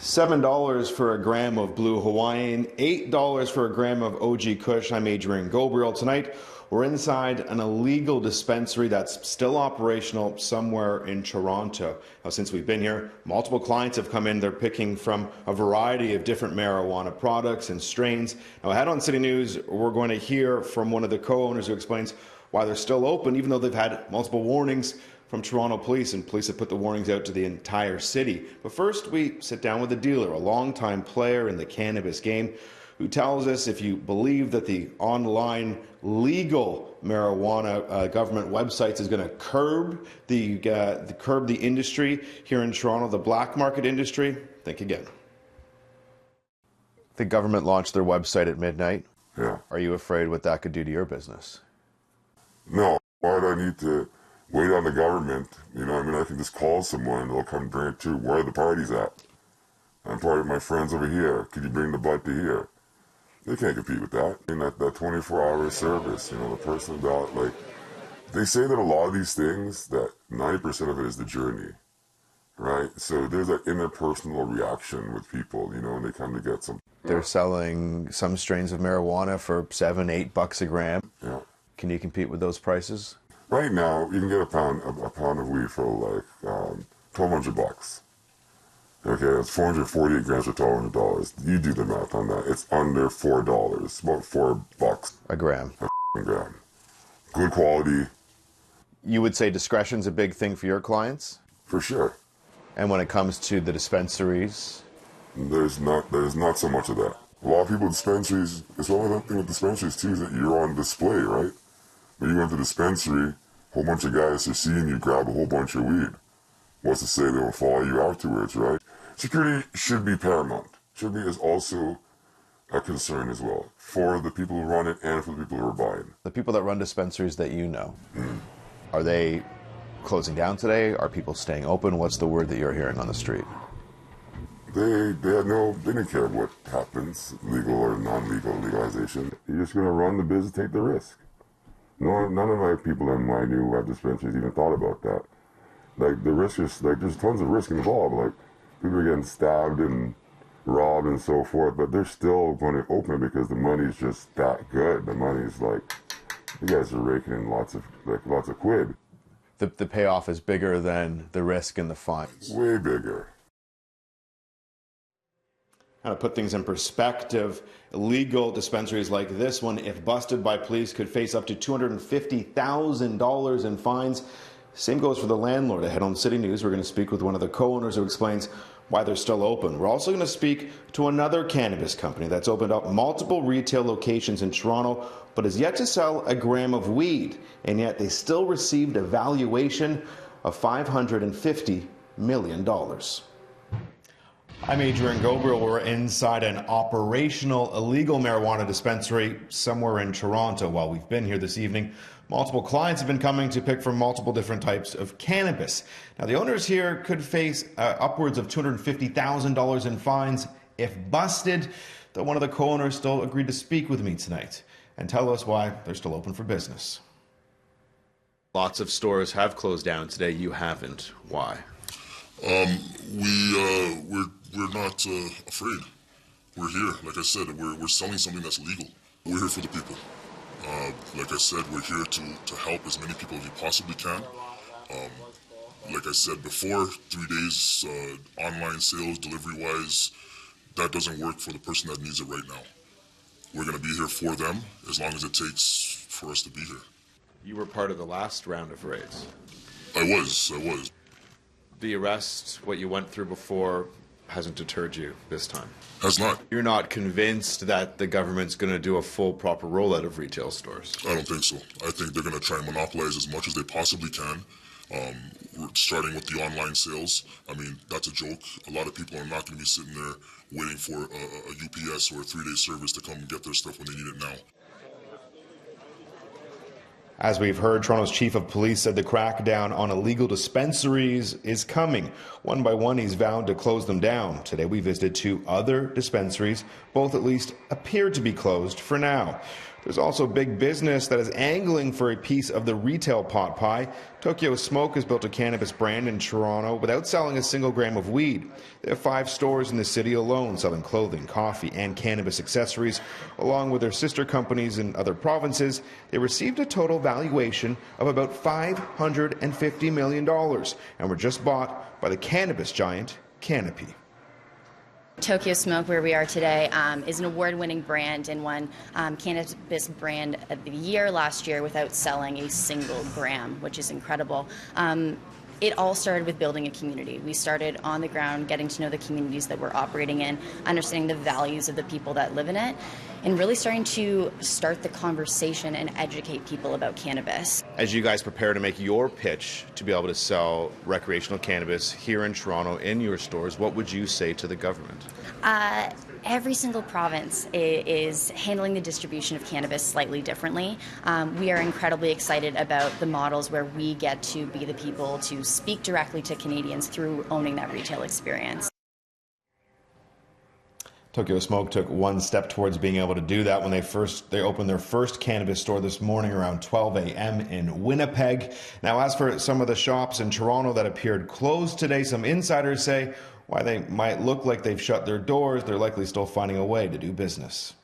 $7 for a gram of Blue Hawaiian, $8 for a gram of OG Kush. I'm Adrian Gobriel. Tonight, we're inside an illegal dispensary that's still operational somewhere in Toronto. Now, since we've been here, multiple clients have come in. They're picking from a variety of different marijuana products and strains. Now, ahead on City News, we're going to hear from one of the co-owners who explains why they're still open, even though they've had multiple warnings from Toronto police, and police have put the warnings out to the entire city. But first, we sit down with a dealer, a longtime player in the cannabis game, who tells us if you believe that the online legal marijuana government websites is going to curb the industry here in Toronto, the black market industry, think again. The government launched their website at midnight. Yeah. Are you afraid what that could do to your business? No. Why do I need to wait on the government? I can just call someone and they'll come bring it to where the party's at. I'm part of my friends over here. Could you bring the bud to here? They can't compete with that. That 24-hour service, the person that, they say that a lot of these things, that 90% of it is the journey, right? So there's that interpersonal reaction with people, when they come to get some. They're selling some strains of marijuana for $7-8 a gram. Yeah. Can you compete with those prices? Right now, you can get a pound of weed for $1,200. Okay, that's 448 grams for $1,200. You do the math on that. It's under $4, about $4 a gram. A gram. Good quality. You would say discretion's a big thing for your clients? For sure. And when it comes to the dispensaries? There's not so much of that. A lot of people dispensaries, it's one of the thing with dispensaries too, is that you're on display, right? When you go to the dispensary, a whole bunch of guys are seeing you grab a whole bunch of weed. What's to say they will follow you afterwards, right? Security should be paramount. Security is also a concern as well for the people who run it and for the people who are buying. The people that run dispensaries that you know, are they closing down today? Are people staying open? What's the word that you're hearing on the street? They didn't care what happens, legal or non-legal legalization. You're just going to run the business, take the risk. None of my people in my new web dispensaries even thought about that. The risk is, there's tons of risk involved. People are getting stabbed and robbed and so forth, but they're still going to open because the money's just that good. The money's you guys are raking in lots of quid. The payoff is bigger than the risk and the fines. Way bigger. Kind of put things in perspective, illegal dispensaries like this one, if busted by police, could face up to $250,000 in fines. Same goes for the landlord. Ahead on City News, we're going to speak with one of the co-owners who explains why they're still open. We're also going to speak to another cannabis company that's opened up multiple retail locations in Toronto, but has yet to sell a gram of weed, and yet they still received a valuation of $550 million. I'm Adrian Gobriel. We're inside an operational illegal marijuana dispensary somewhere in Toronto. While we've been here this evening, multiple clients have been coming to pick from multiple different types of cannabis. Now, the owners here could face upwards of $250,000 in fines if busted, though one of the co-owners still agreed to speak with me tonight and tell us why they're still open for business. Lots of stores have closed down today. You haven't. Why? We're not afraid. We're here. Like I said, we're selling something that's legal. We're here for the people. Like I said, we're here to help as many people as we possibly can. Like I said before, 3 days online sales, delivery-wise, that doesn't work for the person that needs it right now. We're going to be here for them as long as it takes for us to be here. You were part of the last round of raids. I was. The arrest, what you went through before, hasn't deterred you this time? Has not. You're not convinced that the government's going to do a full, proper rollout of retail stores? I don't think so. I think they're going to try and monopolize as much as they possibly can, starting with the online sales. I mean, that's a joke. A lot of people are not going to be sitting there waiting for a UPS or a 3-day service to come and get their stuff when they need it now. As we've heard, Toronto's chief of police said the crackdown on illegal dispensaries is coming. One by one, he's vowed to close them down. Today, we visited 2 other dispensaries. Both at least appear to be closed for now. There's also big business that is angling for a piece of the retail pot pie. Tokyo Smoke has built a cannabis brand in Toronto without selling a single gram of weed. They have 5 stores in the city alone selling clothing, coffee, and cannabis accessories. Along with their sister companies in other provinces, they received a total valuation of about $550 million and were just bought by the cannabis giant Canopy. Tokyo Smoke, where we are today, is an award-winning brand and won Cannabis Brand of the Year last year without selling a single gram, which is incredible. It all started with building a community. We started on the ground, getting to know the communities that we're operating in, understanding the values of the people that live in it, and really starting to start the conversation and educate people about cannabis. As you guys prepare to make your pitch to be able to sell recreational cannabis here in Toronto in your stores, what would you say to the government? Every single province is handling the distribution of cannabis slightly differently. We are incredibly excited about the models where we get to be the people to speak directly to Canadians through owning that retail experience. Tokyo Smoke took one step towards being able to do that when they opened their first cannabis store this morning around 12 a.m. in Winnipeg. Now, as for some of the shops in Toronto that appeared closed today, some insiders say while they might look like they've shut their doors, they're likely still finding a way to do business.